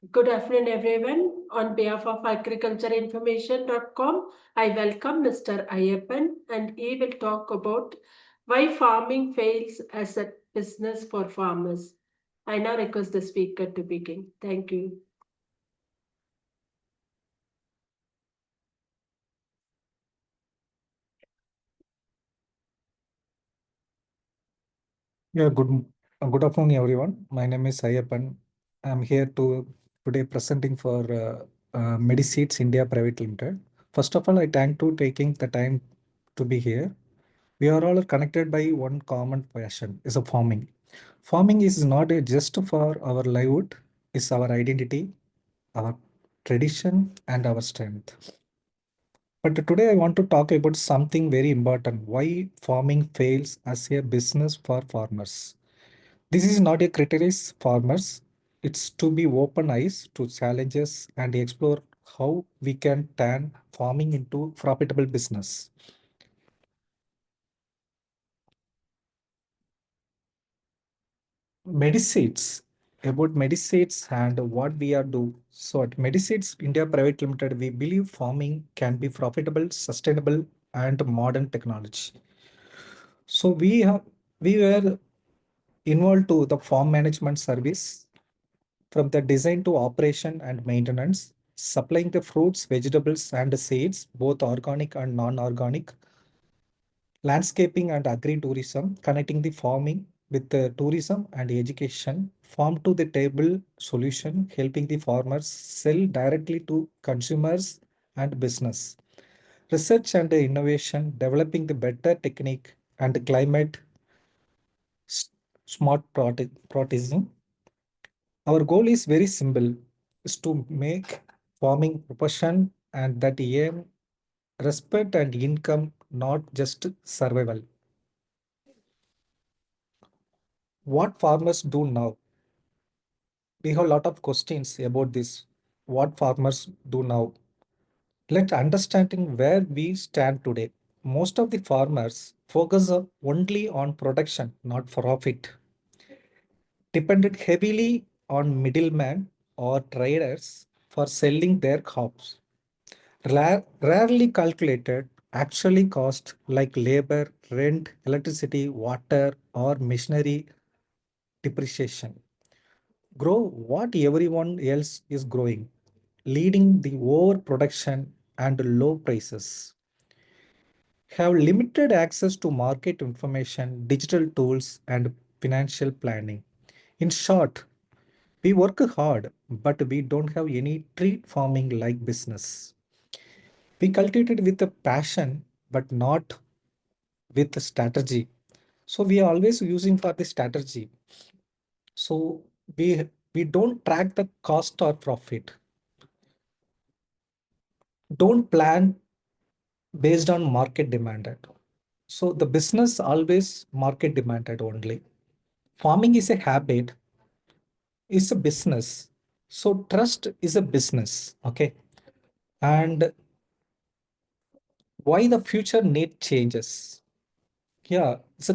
Good afternoon, everyone. On behalf of agricultureinformation.com, I welcome Mr. Ayyappan and he will talk about why farming fails as a business for farmers. I now request the speaker to begin. Thank you. Yeah, good afternoon, everyone. My name is Ayyappan. I'm here today presenting for Mediseeds India Private Limited. First of all, I thank to taking the time to be here. We are all connected by one common passion, is a farming. Farming is not just for our livelihood; it's our identity, our tradition, and our strength. But today I want to talk about something very important: why farming fails as a business for farmers. This is not a criticize farmers. It's to be open eyes to challenges and explore how we can turn farming into profitable business. Mediseeds, about Mediseeds and what we are do. So at Mediseeds India Private Limited, we believe farming can be profitable, sustainable, and modern technology. So we were involved to the farm management service from the design to operation and maintenance, supplying the fruits, vegetables, and seeds, both organic and non-organic, landscaping and agri-tourism, connecting the farming with the tourism and education, farm to the table solution, helping the farmers sell directly to consumers and business. Research and innovation, developing the better technique and climate s- smart practicing. Our goal is very simple, is to make farming profession and that aim respect and income, not just survival. What farmers do now? We have a lot of questions about this. What farmers do now? Let's understanding where we stand today. Most of the farmers focus only on production, not profit, depended heavily on middlemen or traders for selling their crops. Rarely calculated actually cost like labor, rent, electricity, water, or machinery depreciation. Grow what everyone else is growing, leading the overproduction and low prices. Have limited access to market information, digital tools, and financial planning. In short, we work hard, but we don't have any tree farming like business. We cultivate it with a passion, but not with a strategy. So we are always using for the strategy. So we don't track the cost or profit. Don't plan based on market demanded. So the business always market demanded only. Farming is a habit, is a business. So trust is a business. Okay. And why the future need changes? Yeah, it's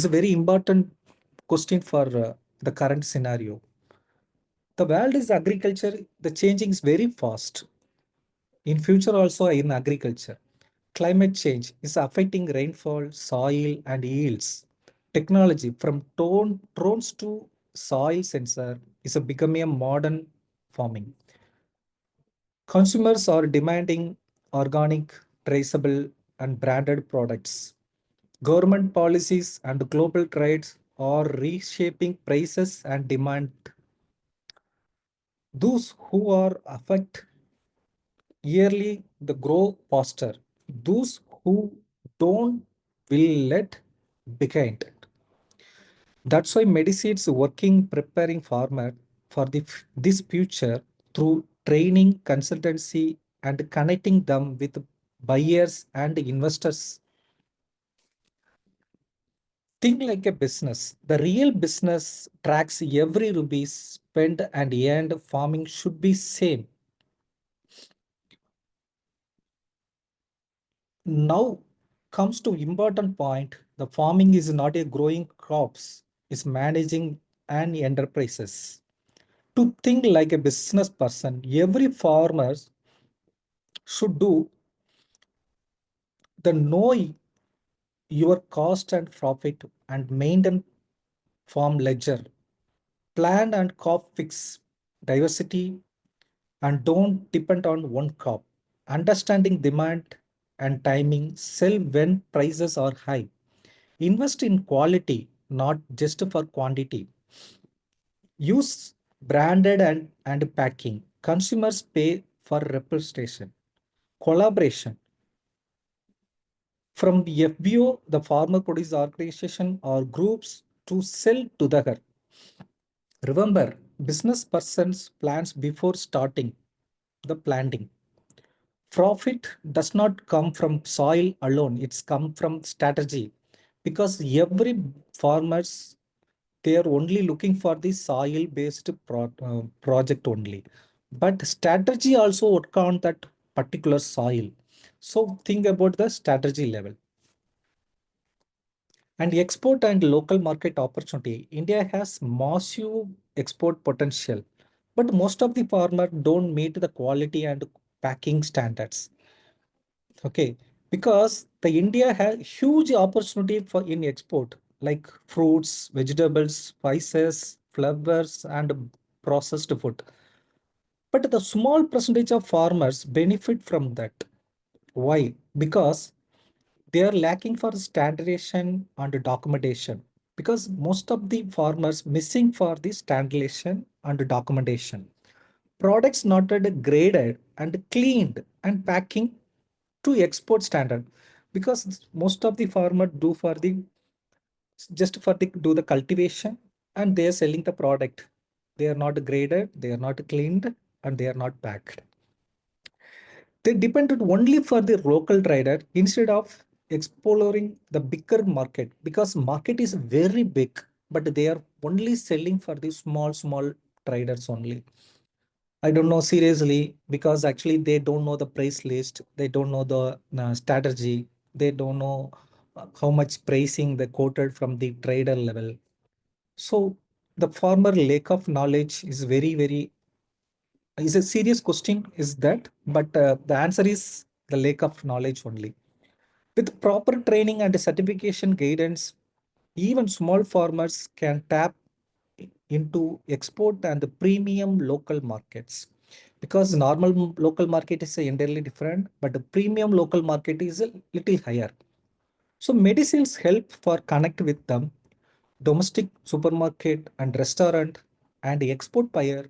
a very important question for the current scenario. The world is agriculture, the changing is very fast. In future also in agriculture, climate change is affecting rainfall, soil and yields. Technology from drones to soil sensor is becoming a modern farming. Consumers are demanding organic, traceable and branded products. Government policies and global trades are reshaping prices and demand. Those who are affect yearly the grow faster. Those who don't will let behind. That's why Mediseeds working preparing farmer for this future through training, consultancy, and connecting them with buyers and investors. Think like a business. The real business tracks every rupee spent and earned. Farming should be same. Now comes to important point. The farming is not a growing crops, it's managing an enterprises. To think like a business person, every farmer should do the know your cost and profit and maintain farm ledger, plan and crop fix diversity, and don't depend on one crop. Understanding demand and timing, sell when prices are high. Invest in quality, not just for quantity. Use branded and packing. Consumers pay for representation. Collaboration. From the FBO, the farmer produce organization or groups to sell together. Remember, business persons plans before starting the planting. Profit does not come from soil alone, it's come from strategy. Because every farmers, they are only looking for the soil based project only. But strategy also work on that particular soil. So think about the strategy level. And export and local market opportunity. India has massive export potential, but most of the farmers don't meet the quality and packing standards. Okay, because the India has huge opportunity for in export, like fruits, vegetables, spices, flowers, and processed food. But the small percentage of farmers benefit from that. Why? Because they are lacking for standardization and documentation. Because most of the farmers missing for the standardization and documentation. Products not yet graded and cleaned and packing to export standard. Because most of the farmer do for the just for the do the cultivation and they are selling the product. They are not graded, they are not cleaned, and they are not packed. They depended only for the local trader instead of exploring the bigger market because market is very big, but they are only selling for the small traders only. I don't know seriously because actually they don't know the price list, they don't know the strategy, they don't know how much pricing they quoted from the trader level. So the farmer lack of knowledge is very is a serious question is that, but the answer is the lack of knowledge only. With proper training and certification guidance, even small farmers can tap into export and the premium local markets. Because normal local market is entirely different, but the premium local market is a little higher. So medicines help for connect with them, domestic supermarket and restaurant and export buyer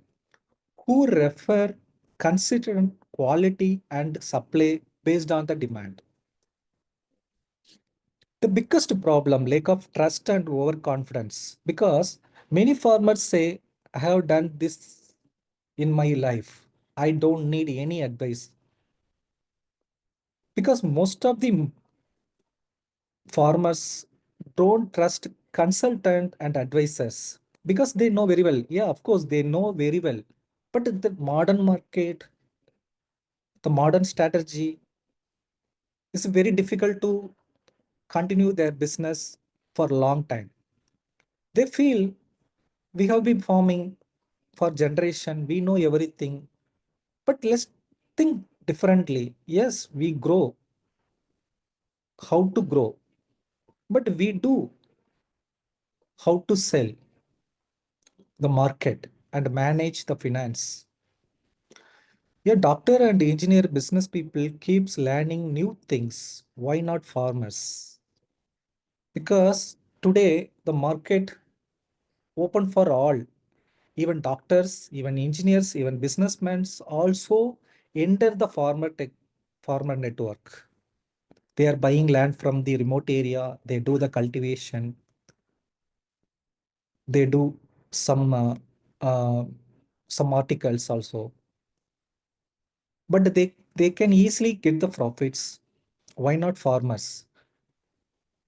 who refer consistent quality and supply based on the demand. The biggest problem, lack of trust and overconfidence, because many farmers say, I have done this in my life. I don't need any advice. Because most of the farmers don't trust consultant and advisors because they know very well. Yeah, of course, they know very well. But the modern market, the modern strategy is very difficult to continue their business for a long time. They feel we have been farming for generation, we know everything, but let's think differently. Yes, we grow, how to grow, but we do how to sell the market and manage the finance. A doctor and engineer business people keeps learning new things. Why not farmers? Because today the market open for all. Even doctors, even engineers, even businessmen also enter the farmer network. They are buying land from the remote area. They do the cultivation. They do some uh, uh, some articles also, but they can easily get the profits. Why not farmers?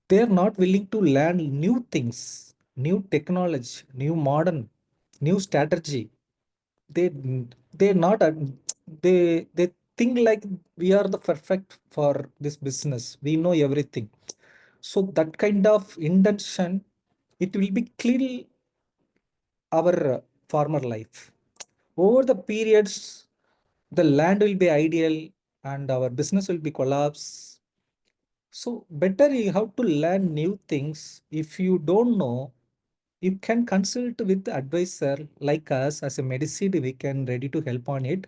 They are not willing to learn new things, new technology, new modern, new strategy. They they not they think like we are the perfect for this business. We know everything. So that kind of intention, it will be kill our farmer life. Over the periods, the land will be ideal and our business will be collapse. So better you have to learn new things. If you don't know, you can consult with the advisor like us as a medicine. We can ready to help on it.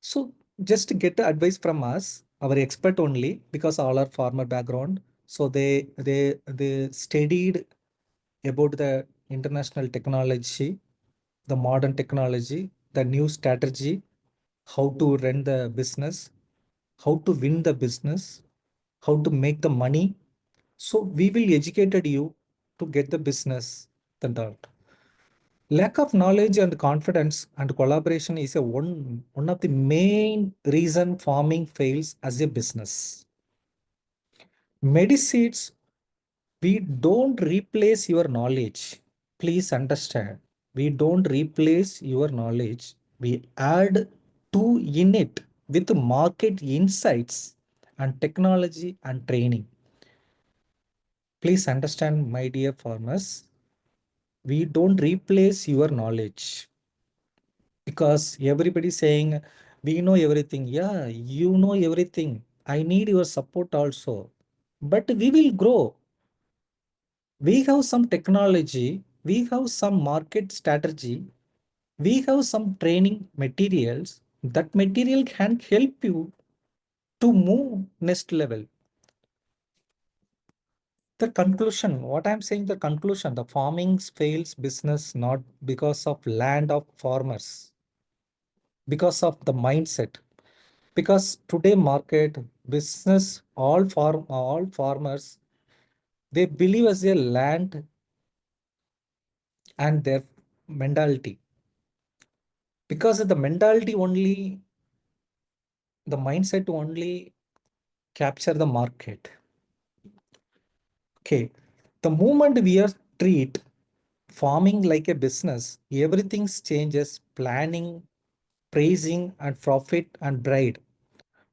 So just get the advice from us, our expert only, because all are farmer background. So they studied about the international technology, the modern technology, the new strategy, how to run the business, how to win the business, how to make the money. So we will educated you to get the business. The doubt. Lack of knowledge and confidence and collaboration is a one of the main reason farming fails as a business. Mediseeds, we don't replace your knowledge. Please understand. We don't replace your knowledge. We add to in it with market insights and technology and training. Please understand, my dear farmers, we don't replace your knowledge because everybody saying we know everything. Yeah, you know everything. I need your support also. But we will grow. We have some technology, we have some market strategy, we have some training materials. That material can help you to move next level. The conclusion, what I'm saying, the conclusion, the farming fails business not because of land of farmers, because of the mindset. Because today market business, all farmers, they believe as a land and their mentality. Because of the mentality only, the mindset only capture the market. Okay. The moment we are treat farming like a business, everything changes planning, praising, and profit and bride.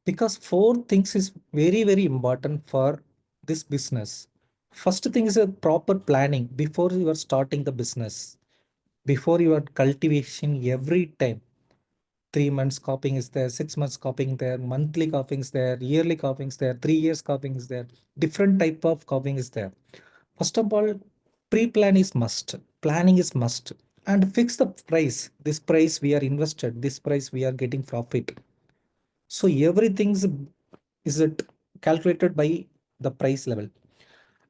Because four things is very, very important for this business. First thing is a proper planning before you are starting the business, before you are cultivation every time. 3 months copying is there, 6 months copying there, monthly copying is there, yearly copying is there, 3 years copying is there, different type of copying is there. First of all, pre-plan is must, planning is must, and fix the price. This price we are invested, this price we are getting profit. So everything is it calculated by the price level.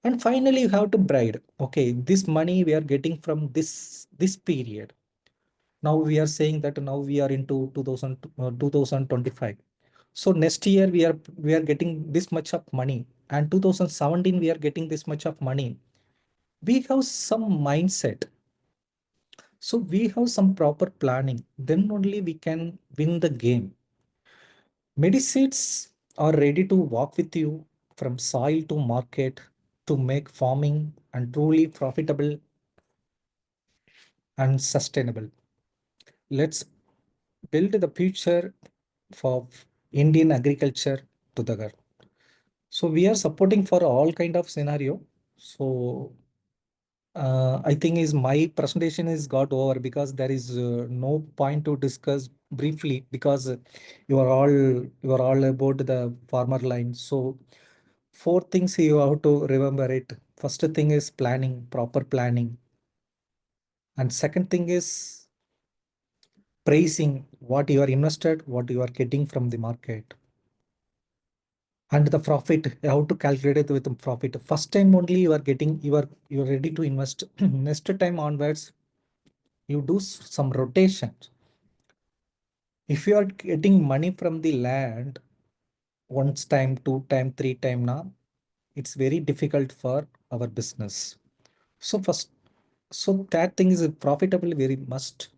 And finally, you have to bride. Okay, this money we are getting from this period. Now we are saying that now we are into 2025. So next year we are getting this much of money, and 2017 we are getting this much of money. We have some mindset. So we have some proper planning. Then only we can win the game. Mediseeds are ready to walk with you from soil to market to make farming and truly profitable and sustainable. Let's build the future for Indian agriculture together. So we are supporting for all kind of scenario. So I think is my presentation is got over because there is no point to discuss briefly because you are all about the farmer line. So four things you have to remember it. First thing is planning, proper planning, and second thing is pricing what you are invested, what you are getting from the market, and the profit. How to calculate it with the profit. First time only you are getting, you are ready to invest. Next time onwards you do some rotation. If you are getting money from the land once time, two time, three time now, it's very difficult for our business. So first, so that thing is profitable very must.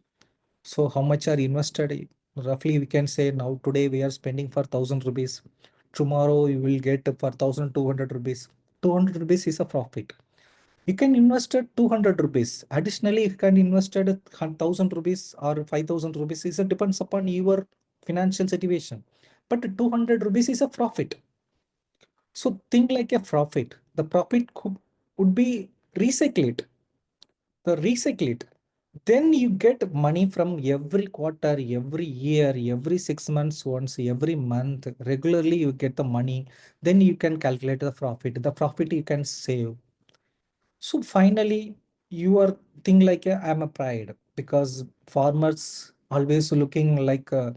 So how much are invested? Roughly we can say now today we are spending for 1,000 rupees. Tomorrow you will get for 1,200 rupees. 200 rupees is a profit. You can invest at 200 rupees. Additionally, you can invest at 1,000 rupees or 5,000 rupees. It depends upon your financial situation. But 200 rupees is a profit. So think like a profit. The profit would be recycle it. The recycle it. Then you get money from every quarter, every year, every 6 months once, every month. Regularly you get the money. Then you can calculate the profit. The profit you can save. So finally, you are think like I'm a pride because farmers always looking like a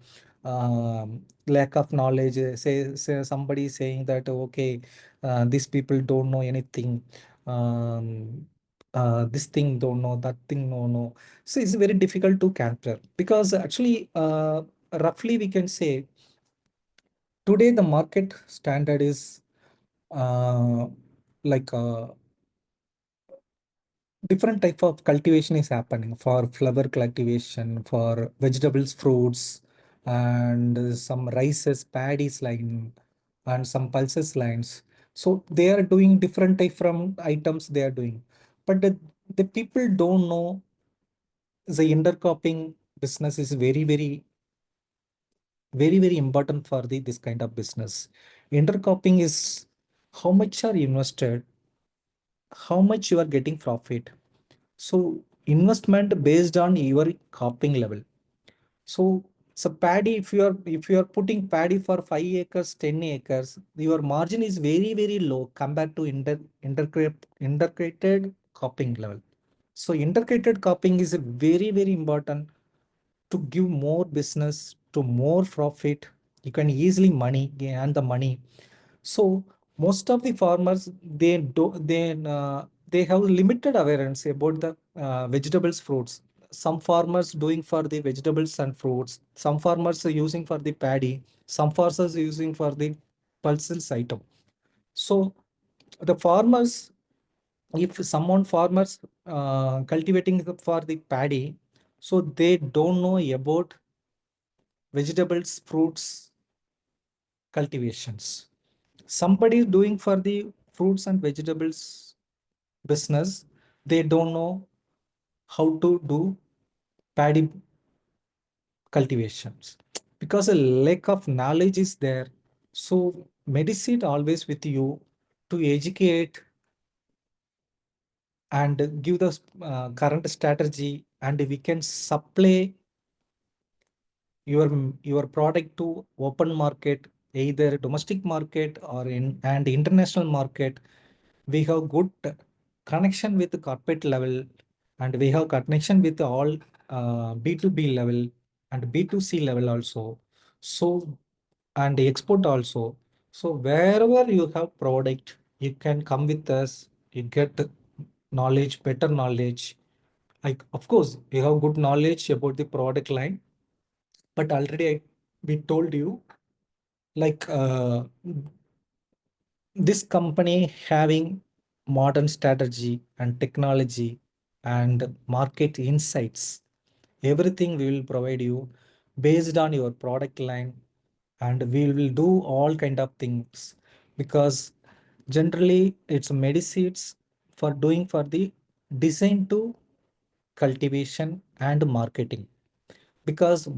lack of knowledge. Say somebody saying that okay, these people don't know anything. Um, this thing don't know, that thing no no. So it's very difficult to capture because actually, roughly we can say today the market standard is uh, like. Different type of cultivation is happening for flower cultivation, for vegetables, fruits, and some rices, paddies line, and some pulses lines. So they are doing different type from items they are doing, but the people don't know the intercropping business is very important for the this kind of business. Intercropping is how much are invested, how much you are getting profit. So investment based on your cropping level. So paddy, if you are putting paddy for 5 acres, 10 acres, your margin is very low compared to integrated cropping level. So integrated cropping is a very important to give more business to more profit. You can easily money earn the money. So most of the farmers they have limited awareness about the vegetables, fruits. Some farmers doing for the vegetables and fruits. Some farmers are using for the paddy. Some farmers are using for the pulses item. So the farmers, if someone farmers cultivating for the paddy, so they don't know about vegetables, fruits cultivations. Somebody is doing for the fruits and vegetables business, they don't know how to do paddy cultivations because a lack of knowledge is there. So Mediseed always with you to educate and give the current strategy, and we can supply your your product to open market, either domestic market or in and international market. We have good connection with the corporate level, and we have connection with all B2B level and B2C level also. So and export also. So wherever you have product, you can come with us. You get knowledge, better knowledge. Like of course, you have good knowledge about the product line, but already we told you like this company having modern strategy and technology and market insights. Everything we will provide you based on your product line, and we will do all kind of things because generally it's Mediseeds for doing for the design to cultivation and marketing because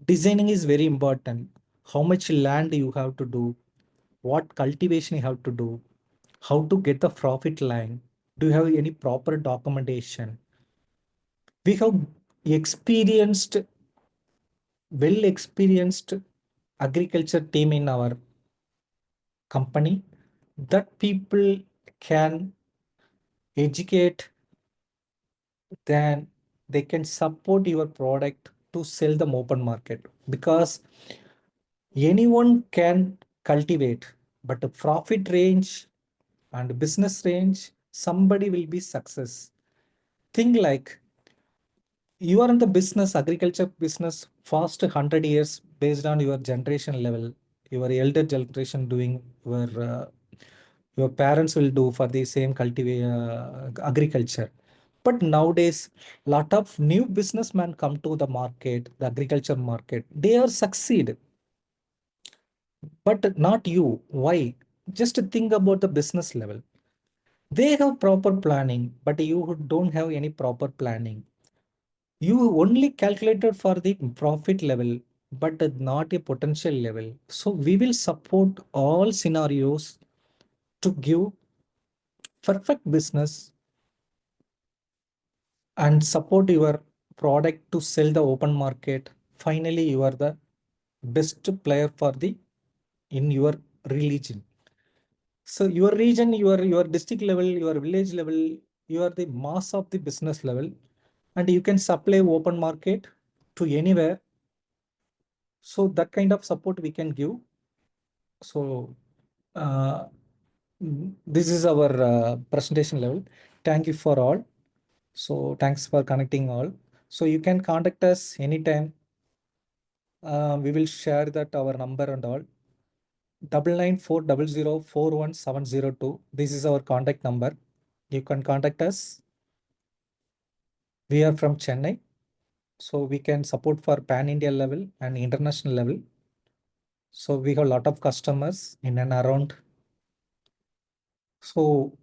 designing is very important. How much land you have to do, what cultivation you have to do, how to get the profit line, do you have any proper documentation. We have experienced, well experienced agriculture team in our company that people can educate, then they can support your product to sell them open market because anyone can cultivate, but the profit range and business range, somebody will be success. Think like you are in the business, agriculture business, past 100 years based on your generation level, your elder generation doing, your parents will do for the same agriculture. But nowadays, lot of new businessmen come to the market, the agriculture market. They are succeed, but not you. Why? Just think about the business level. They have proper planning, but you don't have any proper planning. You only calculated for the profit level, but not a potential level. So we will support all scenarios to give perfect business and support your product to sell the open market, finally you are the best player for the in your religion. So your region, your district level, your village level, you are the mass of the business level, and you can supply open market to anywhere. So that kind of support we can give. So uh, this is our presentation level. Thank you for all. So thanks for connecting all. So you can contact us anytime. We will share that our number and all. 9940041702. This is our contact number. You can contact us. We are from Chennai, so we can support for pan-India level and international level. So we have a lot of customers in and around. So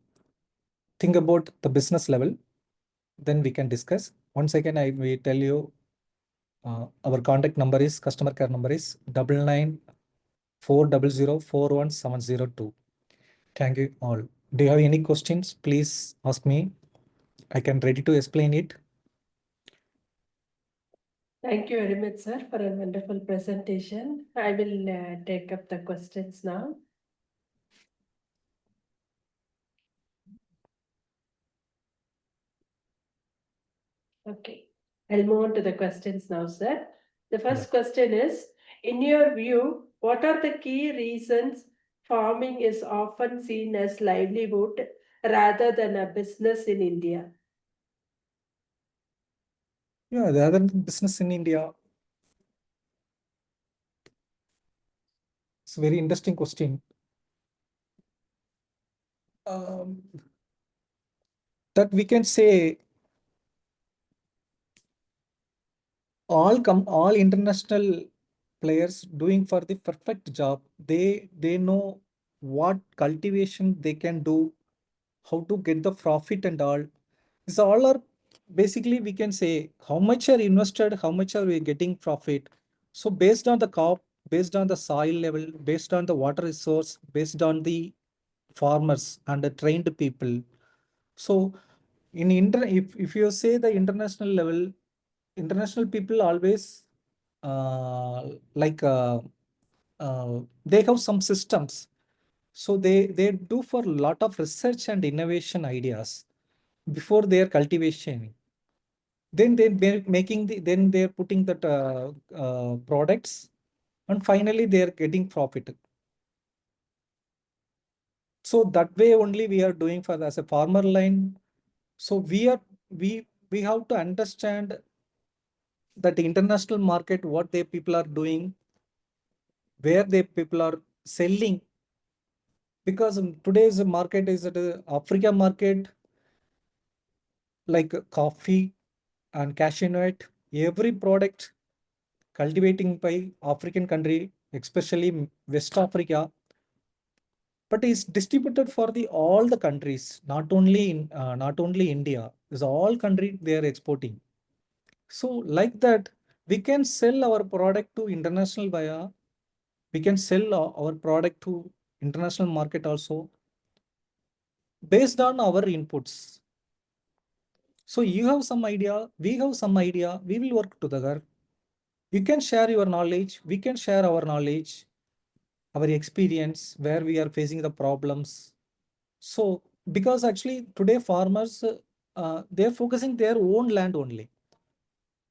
think about the business level, then we can discuss. Once again, I will tell you our contact number is customer care number is 9940041702. Thank you all. Do you have any questions? Please ask me. I can ready to explain it. Thank you very much, sir, for a wonderful presentation. I will take up the questions now. Okay, I'll move on to the questions now, sir. The first question is, in your view, what are the key reasons farming is often seen as livelihood rather than a business in India? Yeah, the other business in India. It's a very interesting question. That we can say all international players doing for the perfect job. They know what cultivation they can do, how to get the profit and all. This all are basically we can say how much are invested, how much are we getting profit. So based on the crop, based on the soil level, based on the water resource, based on the farmers and the trained people. So if you say the international level, international people always like they have some systems. So they do for a lot of research and innovation ideas before their cultivation. Then they're making then they're putting that products, and finally they're getting profit. So that way only we are doing for as a farmer line. So we have to understand that international market, what they people are doing, where they people are selling. Because today's market is at Africa market, like coffee and cashew nut, every product cultivating by African country, especially West Africa, but is distributed for the all the countries, not only India. Is all country they are exporting. So like that, we can sell our product to international buyer. We can sell our product to international market also based on our inputs. So you have some idea, we have some idea, we will work together. You can share your knowledge, we can share our knowledge, our experience, where we are facing the problems. So because actually today farmers, they're focusing their own land only.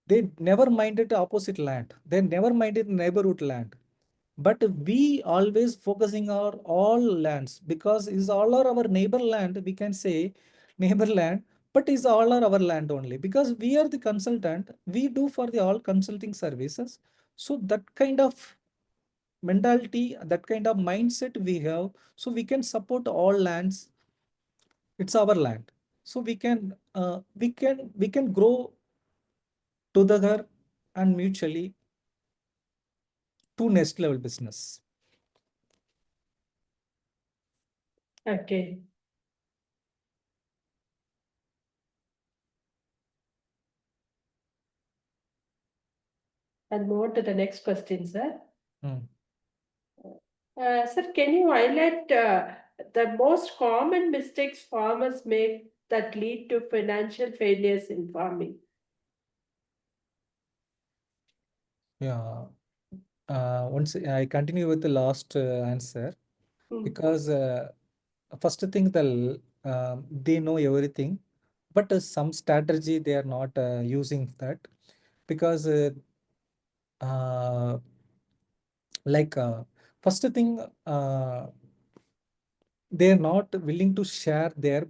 They never minded the opposite land. They never minded neighborhood land. But we always focusing on all lands because is all are our neighbor land. We can say neighbor land, but is all are our land only because we are the consultant. We do for the all consulting services. So that kind of mentality, that kind of mindset we have, so we can support all lands. It's our land, so we can grow together and mutually to next level business. Okay. And move on to the next question, sir. Sir, can you highlight the most common mistakes farmers make that lead to financial failures in farming? Yeah. Once I continue with the last answer, because first thing they know everything, but some strategy they are not using that, because uh, like first thing, they are not willing to share their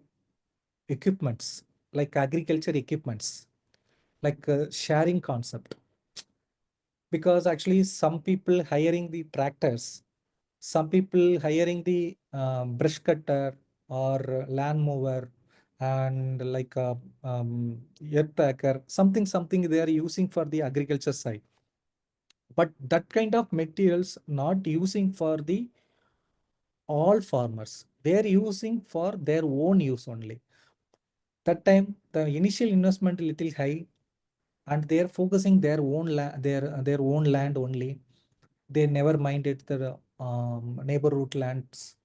equipments, like agriculture equipments, like sharing concept, because actually some people hiring the tractors, some people hiring the brush cutter or land mower, and like a earth packer, something they are using for the agriculture side, but that kind of materials not using for the all farmers, they are using for their own use only. That time the initial investment little high, and they are focusing their own their own land only. They never minded the neighborhood lands,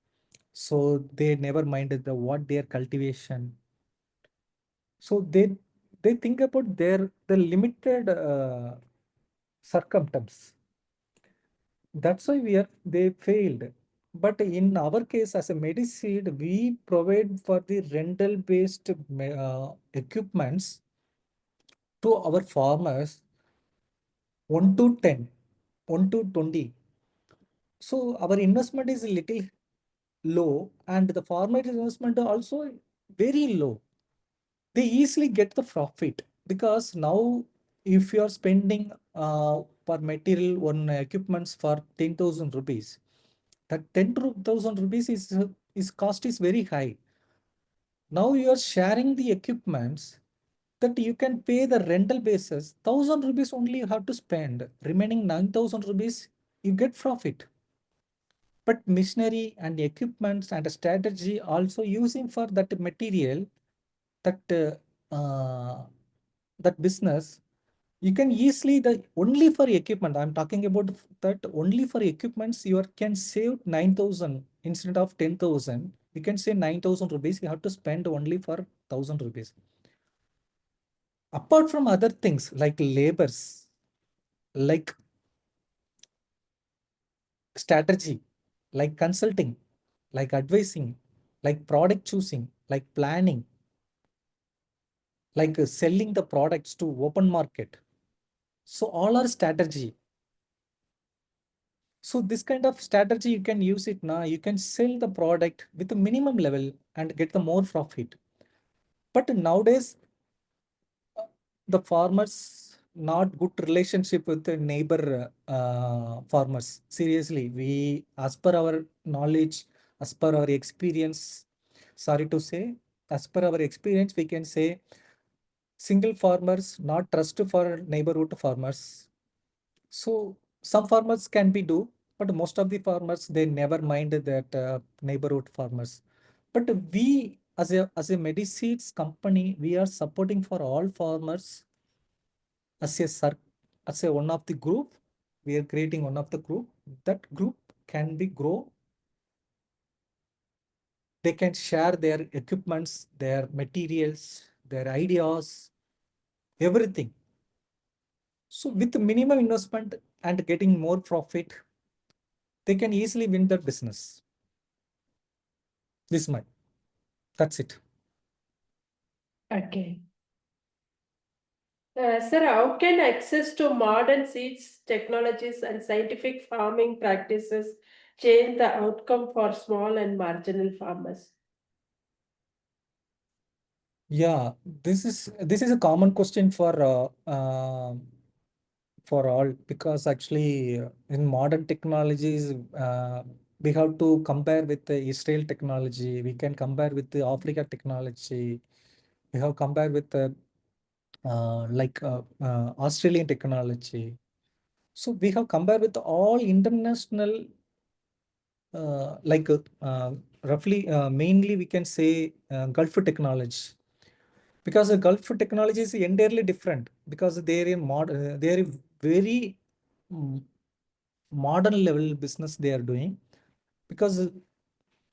so they never minded the what their cultivation. So they think about their the limited circumstance. That's why they failed. But in our case, as a Mediseed, we provide for the rental based equipments to our farmers, 1 to 10, 1 to 20. So our investment is a little low, and the farmer investment also very low. They easily get the profit, because now if you are spending per material on equipments for 10,000 rupees, that 10,000 rupees is cost is very high. Now you are sharing the equipments, that you can pay the rental basis 1,000 rupees only you have to spend, remaining 9,000 rupees you get profit. But machinery and equipments and strategy also using for that material, that that business, you can easily the only for equipment. I'm talking about that only for equipments you can save 9,000 instead of 10,000. You can say 9,000 rupees. You have to spend only for 1,000 rupees. Apart from other things like labors, like strategy, like consulting, like advising, like product choosing, like planning, like selling the products to open market. So all are strategy. So this kind of strategy you can use it now. You can sell the product with a minimum level and get the more profit. But nowadays, the farmers not good relationship with the neighbor farmers. Seriously, we, as per our knowledge, as per our experience, sorry to say, as per our experience, we can say single farmers not trust for neighborhood farmers. So some farmers can be do, but most of the farmers they never mind that neighborhood farmers. But we as a Mediseeds company, we are supporting for all farmers as a as a one of the group. We are creating one of the group. That group can be grow. They can share their equipments, their materials, their ideas, everything. So with minimum investment and getting more profit, they can easily win the business. This much. That's it. Okay. Sir, how can access to modern seeds, technologies, and scientific farming practices change the outcome for small and marginal farmers? Yeah, this is a common question for all, because actually in modern technologies, we have to compare with the Israel technology. We can compare with the Africa technology. We have compared with the Australian technology. So we have compared with all international, like roughly, mainly we can say Gulf technology, because the Gulf technology is entirely different, because they're a very mm, modern level business they are doing, because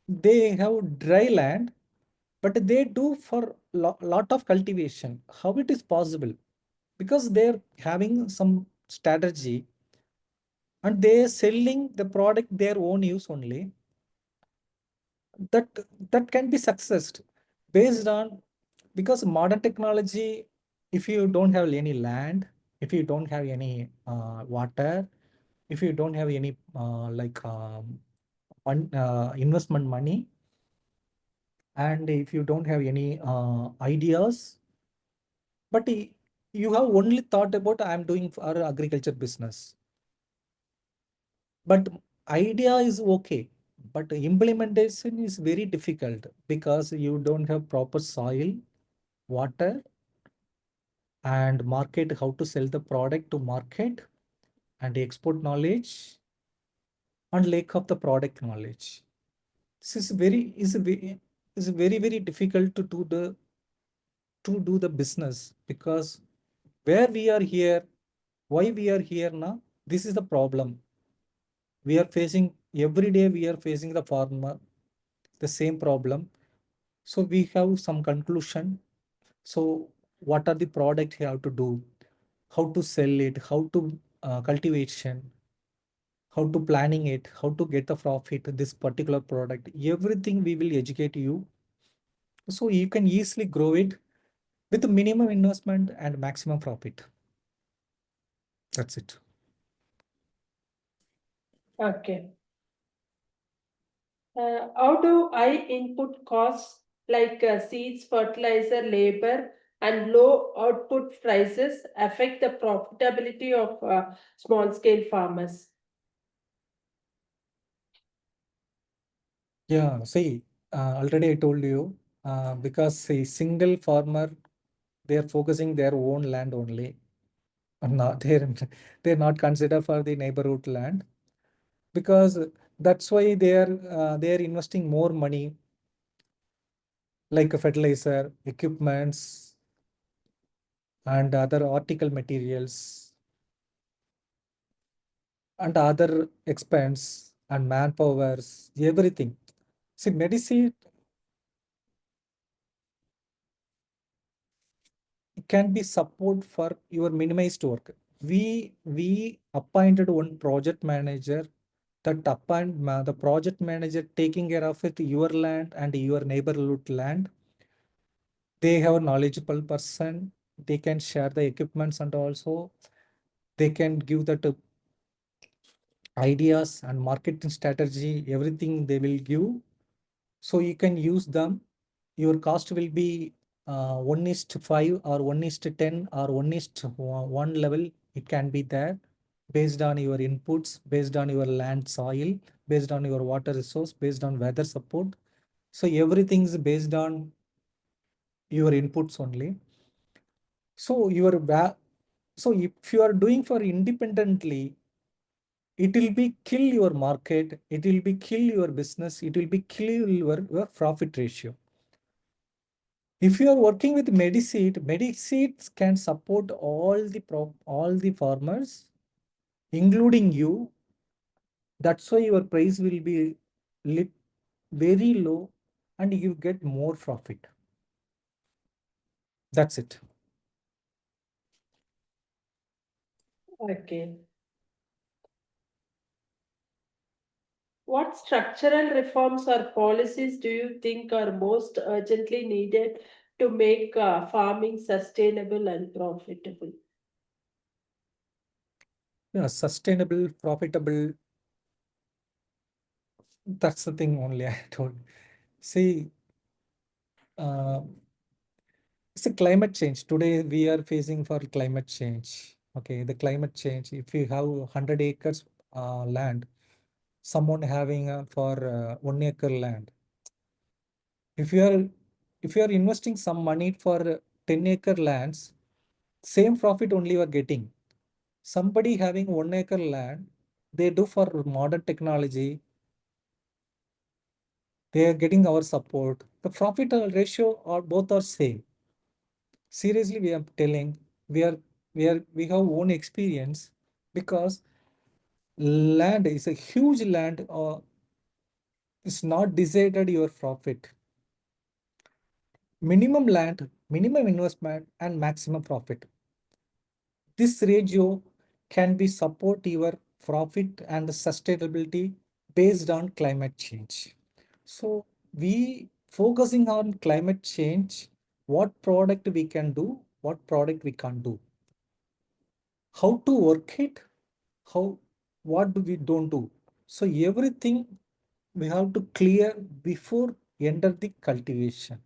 they have dry land, but they do for lot of cultivation. How it is possible? Because they're having some strategy. and they are selling the product their own use only, that that can be successed based on, because modern technology, if you don't have any land, if you don't have any water, if you don't have any investment money, and if you don't have any ideas, but you have only thought about I'm doing for agriculture business, but idea is okay, but implementation is very difficult because you don't have proper soil, water, and market, how to sell the product to market, and export knowledge, and lack of the product knowledge. This is very very difficult to do the business, because where we are here, why we are here now, this is the problem we are facing every day. We are facing the farmer the same problem. So we have some conclusion. So what are the product you have to do, how to sell it, how to cultivation, how to planning it, how to get the profit, this particular product, everything we will educate you. So you can easily grow it with the minimum investment and maximum profit. That's it. Okay. How do high input costs like seeds, fertilizer, labor, and low output prices affect the profitability of small scale farmers? Yeah, see, already I told you, because a single farmer, they are focusing their own land only, and not they're not considered for the neighborhood land, because that's why they are investing more money, like a fertilizer, equipments, and other article materials, and other expense and manpowers, everything. See, Mediseed can be support for your minimized work. We appointed one project manager, the project manager taking care of it, your land and your neighborhood land. They have a knowledgeable person. They can share the equipments, and also they can give that ideas and marketing strategy, everything they will give. So you can use them. Your cost will be 1:5 or 1:10 or 1:1 level. It can be there based on your inputs, based on your land soil, based on your water resource, based on weather support. So everything is based on your inputs only. So so if you are doing for independently, it will be kill your market, it will be kill your business, it will be kill your profit ratio. If you are working with Mediseeds can support all the farmers, including you. That's why your price will be lit very low, and you get more profit. That's it. Okay. What structural reforms or policies do you think are most urgently needed to make farming sustainable and profitable? Yeah, sustainable, profitable. That's the thing only I told. See, uh, it's a climate change. Today we are facing for climate change. Okay, the climate change. If you have 100 acres land, someone having for 1 acre land. If you are investing some money for 10-acre lands, same profit only you are getting. Somebody having 1 acre land, they do for modern technology, they are getting our support. The profit ratio or both are same. Seriously, we are telling, we have own experience, because land is a huge land, or it's not decided your profit. Minimum land, minimum investment, and maximum profit. This ratio can be support your profit and sustainability based on climate change. So we focusing on climate change, what product we can do, what product we can't do, how to work it, how what do we don't do. So everything we have to clear before enter the cultivation.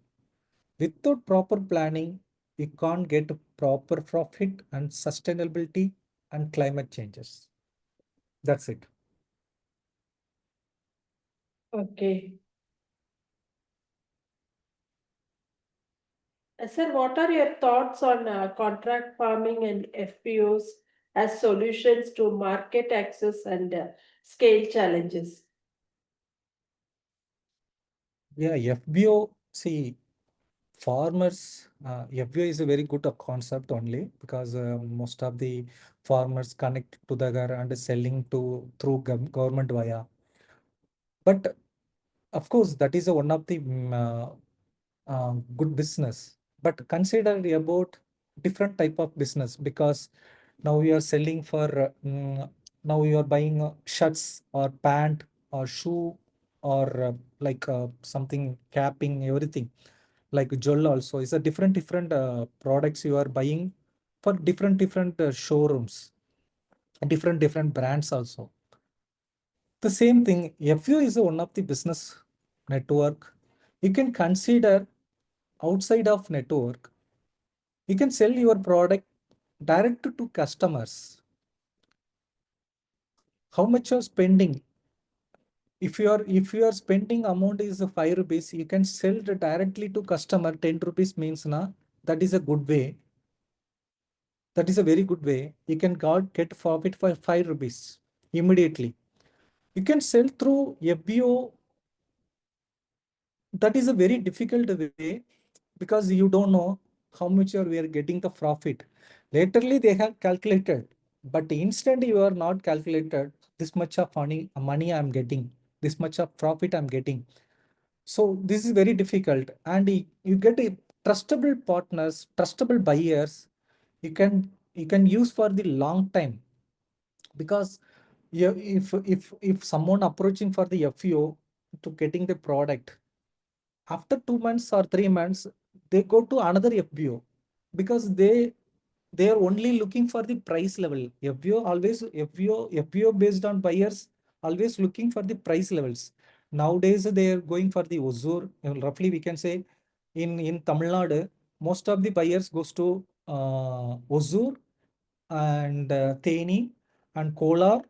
Without proper planning, we can't get proper profit and sustainability and climate changes. That's it. Okay. Sir, what are your thoughts on contract farming and FPOs as solutions to market access and scale challenges? Yeah, FBO, see, farmers, FBO is a very good concept only because most of the farmers connect together and selling to through government via. But of course, that is a one of the good business. But consider about different type of business because now you are selling for now you are buying shirts or pant or shoe or like something capping everything like jewel also is a different products you are buying for different showrooms, different brands also. The same thing, FU is one of the business network. You can consider outside of network. You can sell your product direct to customers. How much you're spending? If you are spending amount is 5 rupees, you can sell it directly to customer. 10 rupees means na that is a good way. That is a very good way. You can get profit for 5 rupees immediately. You can sell through FBO. That is a very difficult way because you don't know how much we are getting the profit. Laterly they have calculated, but instant you are not calculated this much of money I'm getting, this much of profit I'm getting. So this is very difficult, and you get a trustable partners, trustable buyers. You can use for the long time because if someone approaching for the FEO to getting the product after 2 months or 3 months, they go to another FBO because they are only looking for the price level. FBO always FBO based on buyers always looking for the price levels. Nowadays they are going for the Ozur. Roughly we can say in Tamil Nadu, most of the buyers goes to Ozur and Theni and Kolar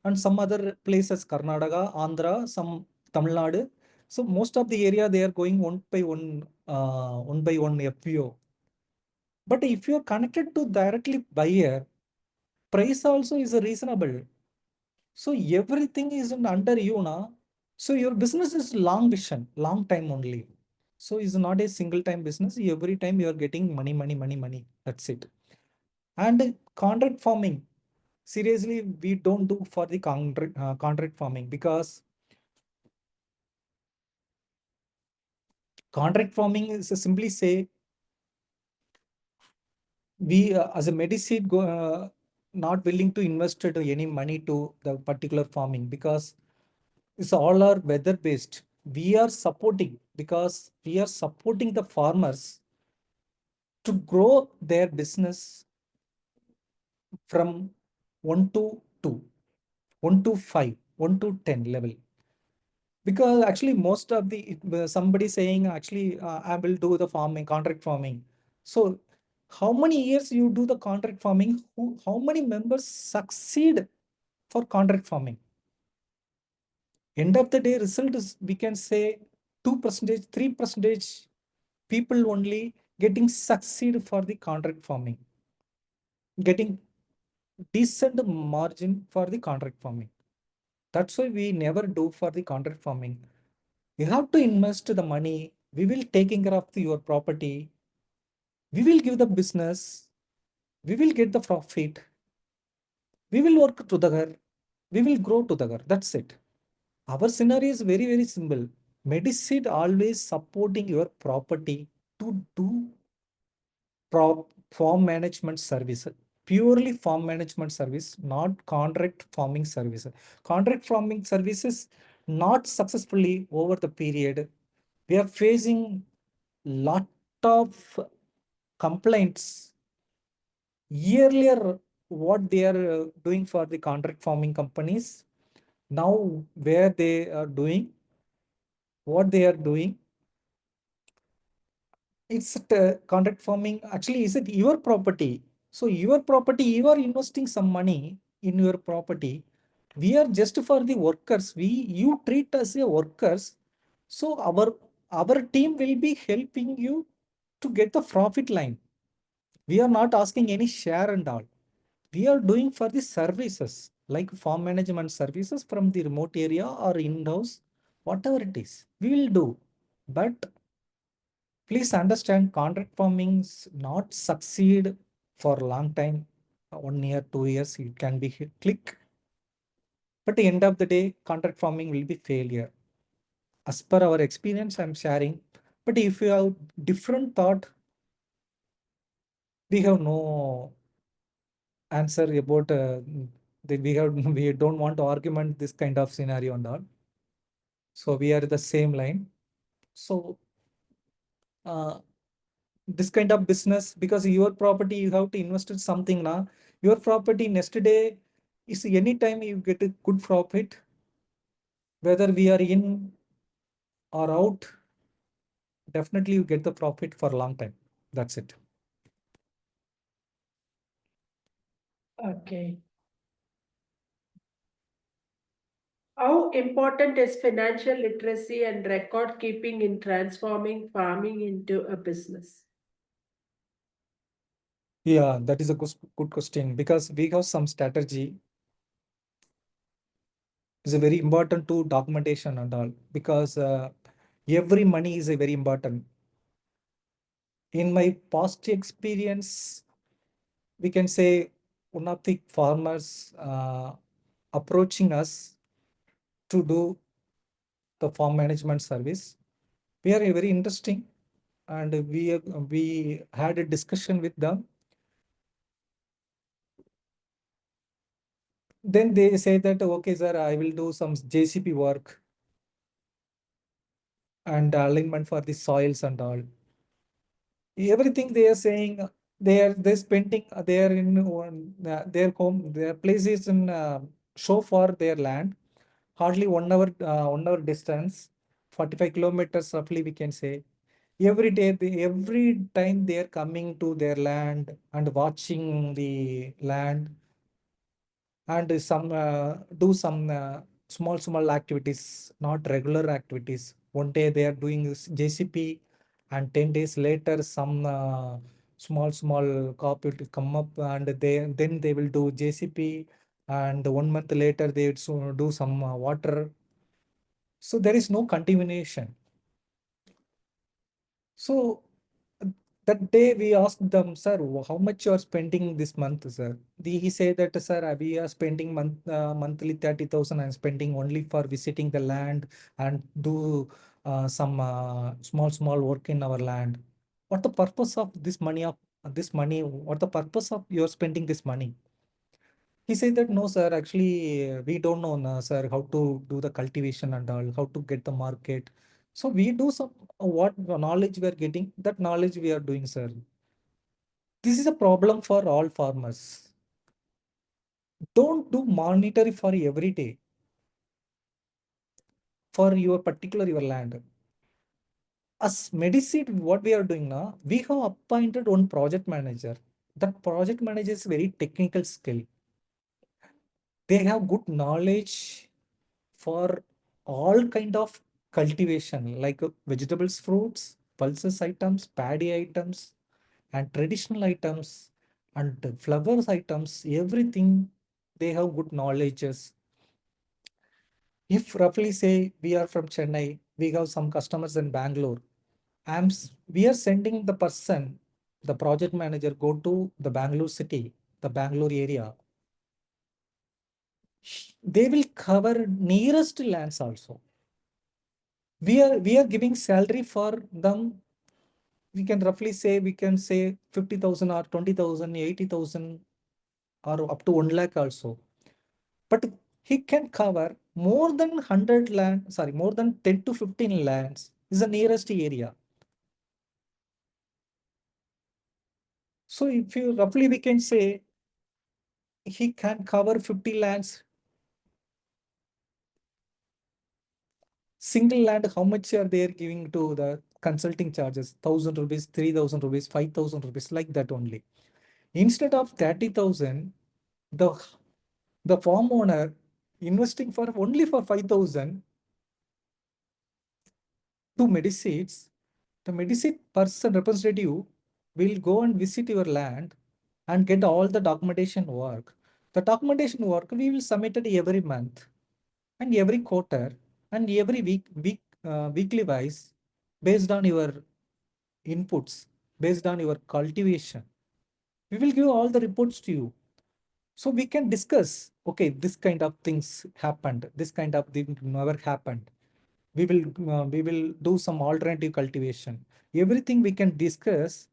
and some other places, Karnataka, Andhra, some Tamil Nadu. So most of the area they are going one by one FPO. But if you are connected to directly buyer, price also is reasonable. So everything is under you now. So your business is long vision, long time only. So it's not a single time business. Every time you are getting money, money, money, money. That's it. And contract farming, seriously, we don't do for the contract farming because contract farming is simply say we as a Mediseed not willing to invest any money to the particular farming because it's all are weather based. We are supporting because we are supporting the farmers to grow their business from 1 to 2, 1 to 5, 1 to 10 level. Because actually most of the somebody saying actually I will do the farming, contract farming. So how many years you do the contract farming? How many members succeed for contract farming? End of the day result is we can say 2%, 3% people only getting succeed for the contract farming, getting decent margin for the contract farming. That's why we never do for the contract farming. You have to invest the money. We will taking care of your property. We will give the business. We will get the profit. We will work together. We will grow together. That's it. Our scenario is very, very simple. Mediseed always supporting your property to do farm management service. purely farm management service, not contract farming service. Contract farming services not successfully over the period. We are facing lot of complaints. Earlier, what they are doing for the contract farming companies, now where they are doing, what they are doing, it's contract farming. Actually, is it your property? So your property, you are investing some money in your property. We are just for the workers. You treat us as workers. So our team will be helping you to get the profit line. We are not asking any share and all. We are doing for the services like farm management services from the remote area or in-house, whatever it is, we will do. But please understand, contract farmings not succeed for a long time. 1 year, 2 years, it can be hit, click. But at the end of the day, contract farming will be failure. As per our experience, I'm sharing. But if you have different thought, we have no answer about we don't want to argument this kind of scenario and all. So we are the same line. So uh, this kind of business, because your property you have to invest in something now. Your property next day is anytime you get a good profit, whether we are in or out, definitely you get the profit for a long time. That's it. Okay. How important is financial literacy and record keeping in transforming farming into a business? Yeah, that is a good question, because we have some strategy. Is a very important to documentation and all, because every money is a very important. In my past experience, we can say one of the farmers approaching us to do the farm management service. We are very interesting, and we had a discussion with them. Then they say that, okay, sir, I will do some JCP work and alignment for the soils and all. Everything they are saying, they're spending, they are in their home, their place is in show for their land, hardly 1 hour, 1 hour distance, 45 kilometers roughly, we can say. Every day, every time they are coming to their land and watching the land, and some do some small activities, not regular activities. One day they are doing this JCP, and 10 days later some small copy will come up, and then they will do JCP, and 1 month later they would do some water. So there is no continuation. So that day we asked them, sir, how much you are spending this month, sir? He said that, sir, we are spending monthly 30,000. I'm spending only for visiting the land and do some small work in our land. What the purpose of this money What the purpose of you're spending this money? He said that, no, sir, actually, we don't know, sir, how to do the cultivation and all, how to get the market. So we do some what knowledge we are getting, that knowledge we are doing, sir. This is a problem for all farmers. Don't do monetary for every day for your particular your land. As Mediseed, what we are doing now, we have appointed one project manager. That project manager is very technical skill. They have good knowledge for all kind of cultivation, like vegetables, fruits, pulses items, paddy items, and traditional items, and flowers items, everything. They have good knowledges. If roughly say we are from Chennai, we have some customers in Bangalore. We are sending the person, the project manager, go to the Bangalore city, the Bangalore area. They will cover nearest lands also. We are giving salary for them. We can roughly say, 50,000 or 20,000, 80,000. or up to 1 lakh also. But he can cover more than 100 land, sorry, more than 10 to 15 lands is the nearest area. So if you roughly we can say he can cover 50 lands. Single land, how much are they giving to the consulting charges? 1,000 rupees, 3,000 rupees, 5,000 rupees, like that only. Instead of 30,000, the the farm owner investing for only for 5,000 to Mediseeds, the Mediseed person representative will go and visit your land and get all the documentation work. The documentation work we will submit it every month and every quarter and every weekly wise, based on your inputs, based on your cultivation. We will give all the reports to you. So we can discuss, okay, this kind of things happened, this kind of thing never happened. We will do some alternative cultivation. Everything we can discuss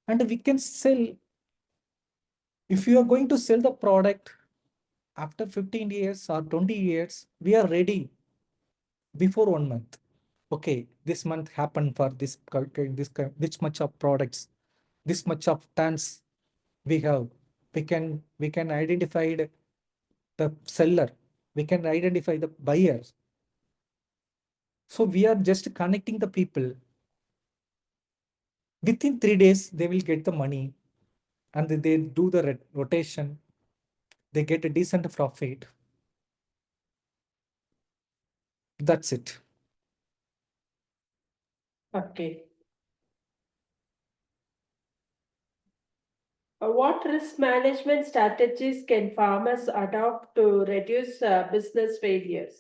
and we can sell. If you are going to sell the product after 15 years or 20 years, we are ready before 1 month. Okay, this month happened for this much of products, this much of tons we have. We can identify the seller, we can identify the buyers. So we are just connecting the people. Within 3 days, they will get the money and they do the rotation. They get a decent profit. That's it. Okay. What risk management strategies can farmers adopt to reduce business failures?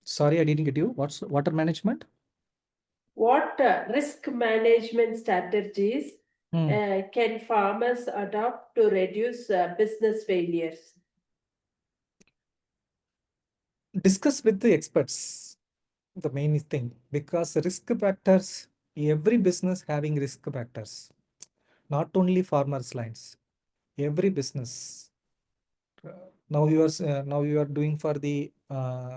Sorry, I didn't get you. What's water management? What risk management strategies Hmm. can farmers adopt to reduce business failures? Discuss with the experts, the main thing, because risk factors, every business having risk factors, not only farmers lines, every business. Now you are doing for the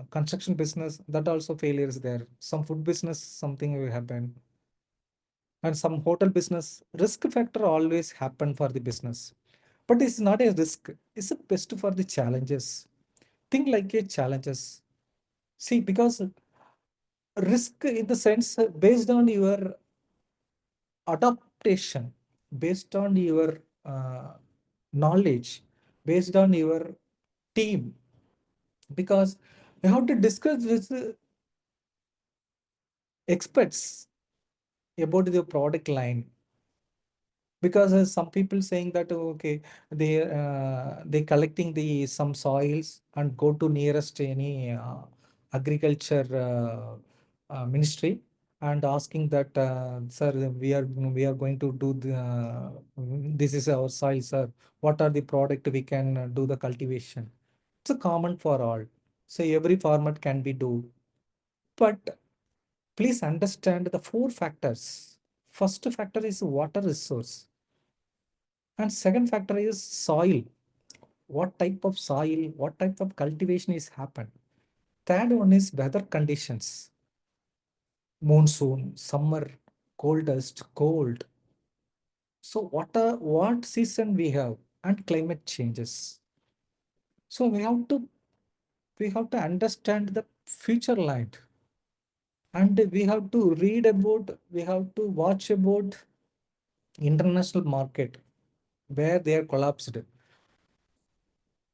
construction business, that also failure is there. Some food business, something will happen. And some hotel business, risk factor always happen for the business. But it's not a risk, it's a best for the challenges. Think like a challenges. See, because risk in the sense based on your adaptation, based on your knowledge, based on your team, because you have to discuss with experts about the product line. Because some people saying that okay, they collecting the some soils and go to nearest any agriculture ministry and asking that sir, we are going to do the, this is our soil, sir, what are the product we can do the cultivation. It's a common for all, so every format can be do. But please understand the four factors. First factor is water resource. And second factor is soil. What type of soil, what type of cultivation is happened. Third one is weather conditions. Monsoon, summer, coldest, cold. So what season we have and climate changes. So we have to understand the future light. And we have to read about, we have to watch about international market where they are collapsed.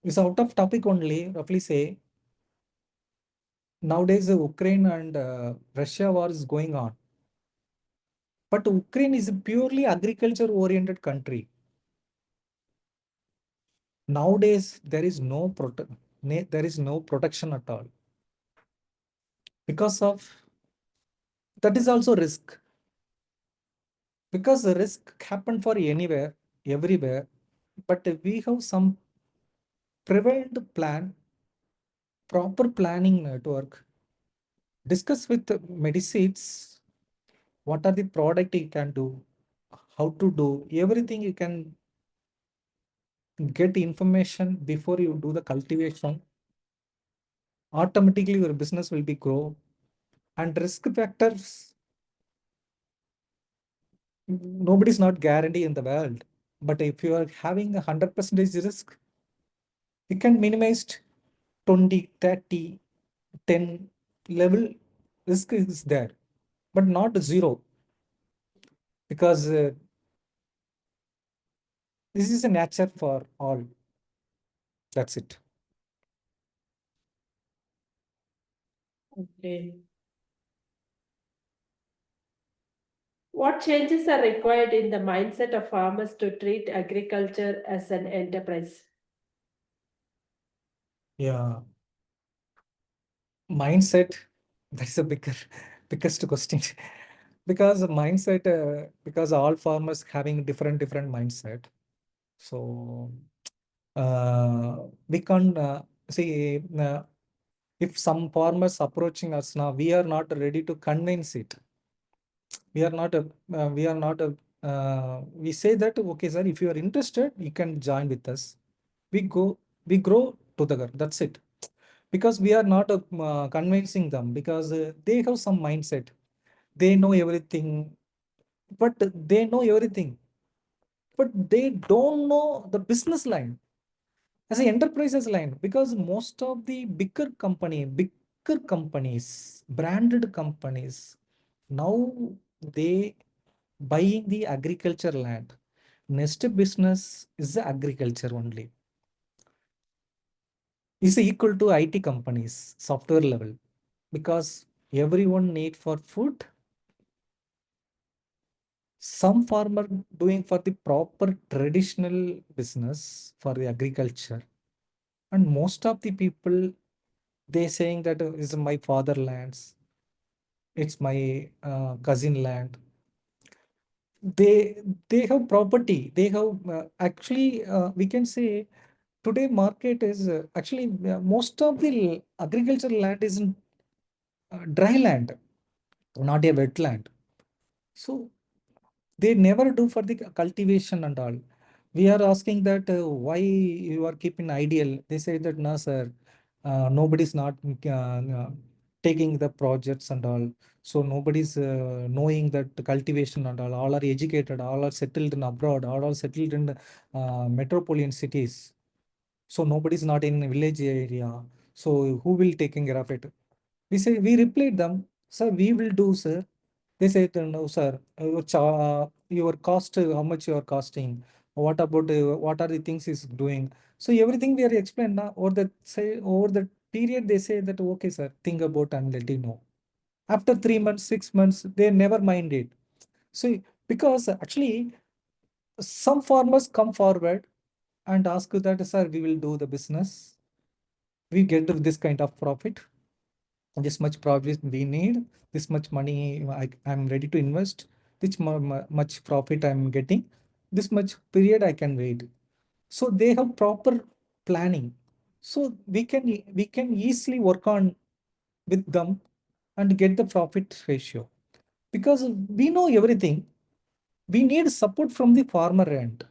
It's out of topic only, roughly say. Nowadays, the Ukraine and Russia war is going on. But Ukraine is a purely agriculture-oriented country. Nowadays, there is no protection at all. Because of that is also risk. Because the risk happen for anywhere, everywhere. But we have some prevalent plan, proper planning network. Discuss with Mediseeds what are the product you can do, how to do, everything you can get information before you do the cultivation, automatically your business will be grow. And risk factors, nobody's not guarantee in the world. But if you are having 100% risk, you can minimize 20, 30, 10 level risk is there, but not zero, because this is a nature for all. That's it. Okay. What changes are required in the mindset of farmers to treat agriculture as an enterprise? Yeah. Mindset, that's a biggest question. Because mindset, because all farmers having different mindset. So we can't see if some farmers approaching us now, we are not ready to convince it. We say that, okay, sir, if you are interested, you can join with us. We go, we grow together. That's it. Because we are not convincing them, because they have some mindset. They know everything, but they know everything, but they don't know the business line as an enterprises line, because most of the bigger companies, branded companies, now they buying the agriculture land. Next business is the agriculture only. Is equal to IT companies, software level, because everyone need for food. Some farmer doing for the proper traditional business for the agriculture, and most of the people they saying that is my fatherlands, it's my cousin land. They have property. They have actually we can say today market is actually most of the agricultural land is in dry land, not a wetland. So they never do for the cultivation and all. We are asking that why you are keeping ideal. They say that no, sir, nobody's not taking the projects and all. So nobody's knowing that the cultivation and all. All are educated, all are settled in abroad, all are settled in metropolitan cities. So nobody's not in village area. So who will taking care of it? We replied them, sir, we will do, sir. They said, no, sir, your cost, how much you are costing? What about what are the things he's doing? So everything we are explained now, or that say over the period, they say that okay, sir, think about and let you know. After 3 months, 6 months, they never mind it. So because actually some farmers come forward and ask that, sir, we will do the business. We get this kind of profit, this much profit we need, this much money I'm ready to invest, this much profit I'm getting, this much period I can wait. So they have proper planning. So we can easily work on with them and get the profit ratio, because we know everything. We need support from the farmer end,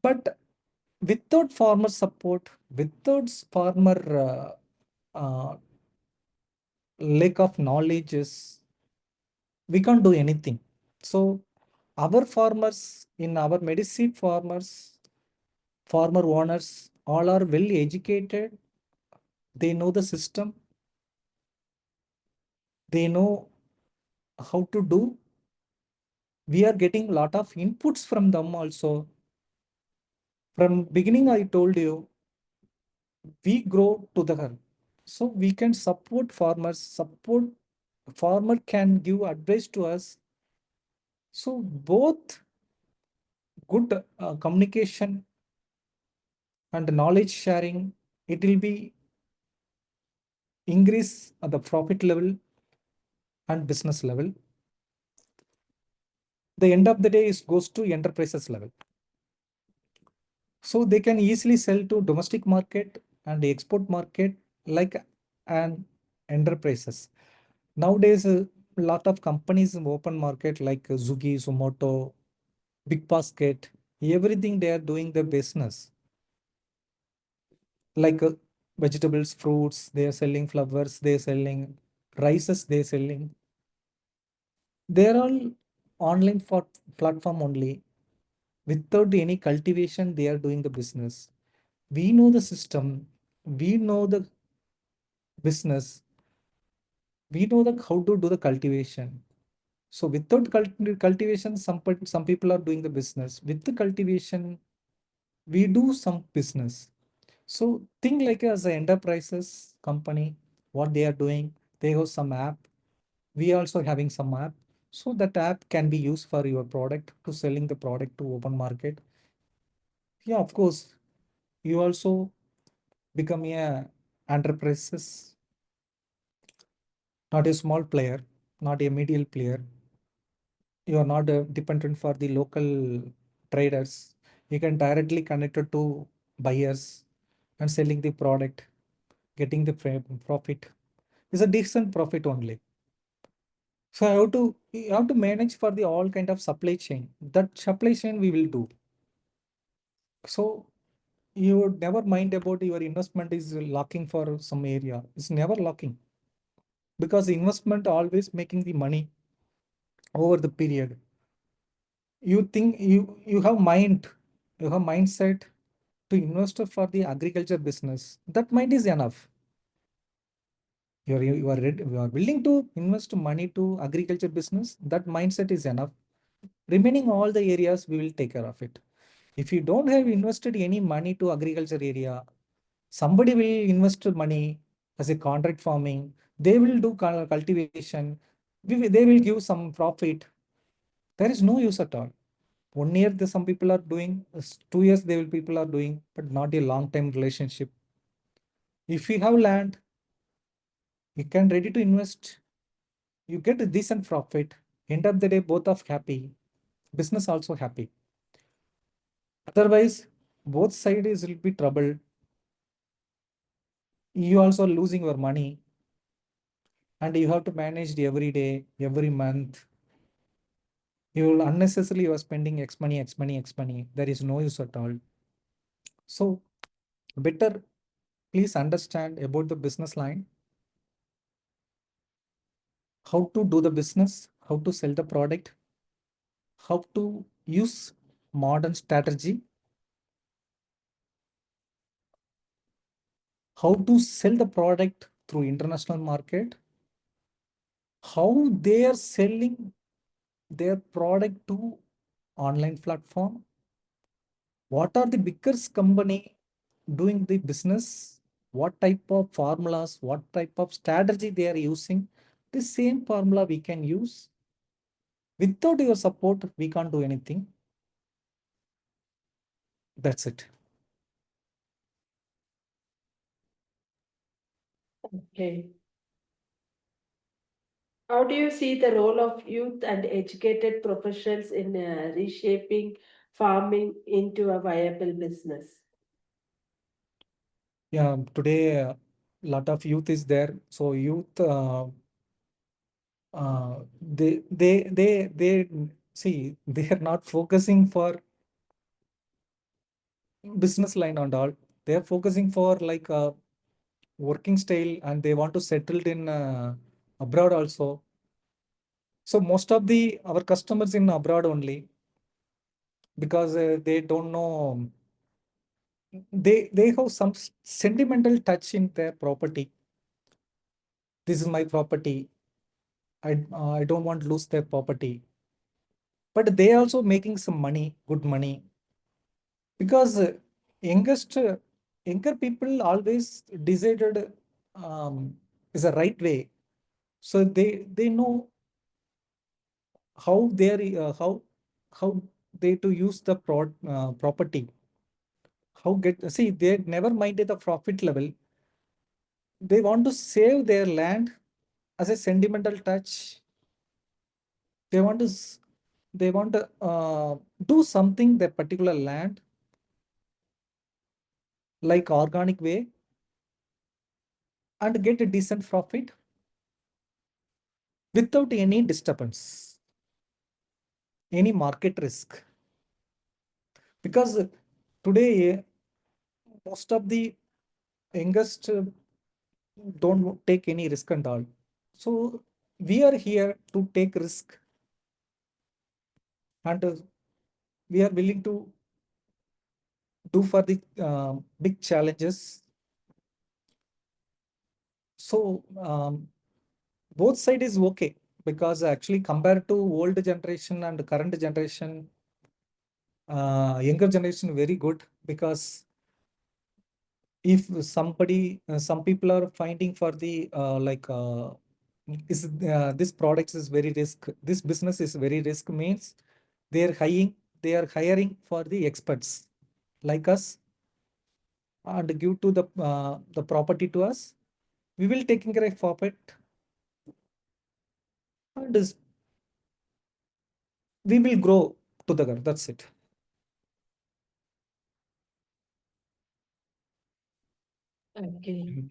but without farmer support, without farmer lack of knowledge, we can't do anything. So our farmers in our Mediseed farmers, farmer owners, all are well educated. They know the system. They know how to do. We are getting a lot of inputs from them also. From beginning, I told you, we grow together. So we can support farmers, support farmer can give advice to us. So both good communication and knowledge sharing, it will be increase at the profit level and business level. The end of the day is goes to enterprises level. So they can easily sell to domestic market and export market like an enterprises. Nowadays, a lot of companies in open market like Zugi, Zomato, Big Basket. everything they are doing the business. Like vegetables, fruits, they are selling flowers, they are selling rices, they are selling. They are all online for platform only. Without any cultivation, they are doing the business. We know the system, we know the business, we know the how to do the cultivation. So without cultivation, some people are doing the business. With the cultivation, we do some business. So think like as an enterprises company, what they are doing, they have some app. We also having some app. So that app can be used for your product to selling the product to open market. Yeah, of course, you also become a enterprises, not a small player, not a medial player. You are not dependent for the local traders. You can directly connect it to buyers and selling the product, getting the profit. It's a decent profit only. So you have to manage for the all kind of supply chain. That supply chain we will do. So you would never mind about your investment is locking for some area. It's never locking because investment always making the money over the period. You think you have mind, you have mindset to invest for the agriculture business. That mind is enough. You are willing to invest money to agriculture business. That mindset is enough. Remaining all the areas we will take care of it. If you don't have invested any money to agriculture area, somebody will invest money as a contract farming. They will do cultivation. They will give some profit. There is no use at all. 1 year, some people are doing. 2 years, they will people are doing, but not a long time relationship. If you have land, you can ready to invest. You get a decent profit. End of the day, both of happy. Business also happy. Otherwise, both sides will be trouble. You also losing your money, and you have to manage it every day, every month. You will unnecessarily you are spending X money, X money, X money. There is no use at all. So better please understand about the business line, how to do the business, how to sell the product, how to use modern strategy, how to sell the product through international market, how they are selling their product to online platform, what are the biggest company doing the business, what type of formulas, what type of strategy they are using. The same formula we can use. Without your support, we can't do anything. That's it. Okay. How do you see the role of youth and educated professionals in reshaping farming into a viable business? Yeah, today a lot of youth is there. So youth, they see they are not focusing for business line and all. They are focusing for like a working style, and they want to settle in abroad also. So most of the our customers in abroad only because they don't know. They have some sentimental touch in their property. This is my property. I don't want to lose their property. But they also making some money, good money, because youngest younger people always decided is a right way. So they know how how they to use the property. How get see they never minded the profit level. They want to save their land as a sentimental touch. They want to they want to do something that particular land like organic way and get a decent profit without any disturbance, any market risk. Because today most of the youngest don't take any risk and all. So we are here to take risk, and we are willing to do for the big challenges. So both side is okay, because actually compared to old generation and current generation, younger generation very good, because if somebody some people are finding for the is this product is very risk, this business is very risk, means they are hiring for the experts like us, and give to the property to us. We will taking care of it, and we will grow together. That's it. Okay.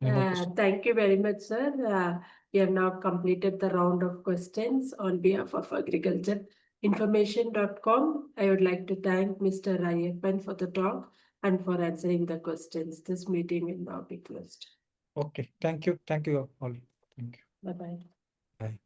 Any more questions? Thank you very much, sir. We have now completed the round of questions on behalf of agricultureinformation.com. I would like to thank Mr. Ayyappan for the talk and for answering the questions. This meeting will now be closed. Okay. Thank you. Thank you all. Thank you. Bye bye. Bye.